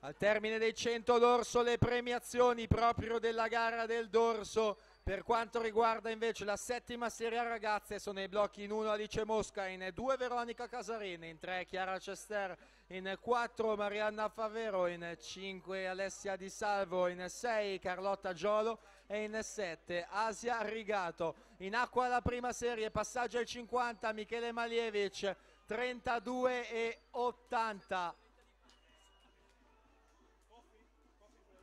Al termine dei 100 dorso le premiazioni proprio della gara del dorso. Per quanto riguarda invece la settima serie a ragazze sono i blocchi in 1 Alice Mosca, in 2 Veronica Casarini, in 3 Chiara Cester, in 4 Marianna Favero, in 5 Alessia Di Salvo, in 6 Carlotta Giolo e in 7 Asia Rigato. In acqua la prima serie, passaggio ai 50, Michele Malievic 32,80.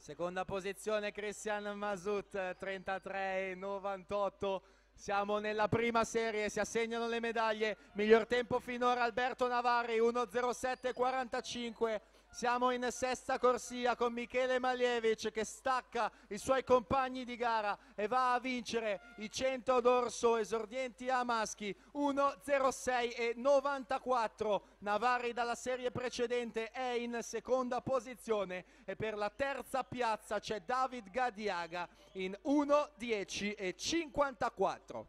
Seconda posizione Christian Masut 33,98. Siamo nella prima serie, si assegnano le medaglie. Miglior tempo finora Alberto Navarri 1:07,45. Siamo in sesta corsia con Michele Malievic che stacca i suoi compagni di gara e va a vincere i 100 dorso esordienti a maschi 1:06,94. Navarri dalla serie precedente è in seconda posizione e per la terza piazza c'è David Gadiaga in 1:10,54.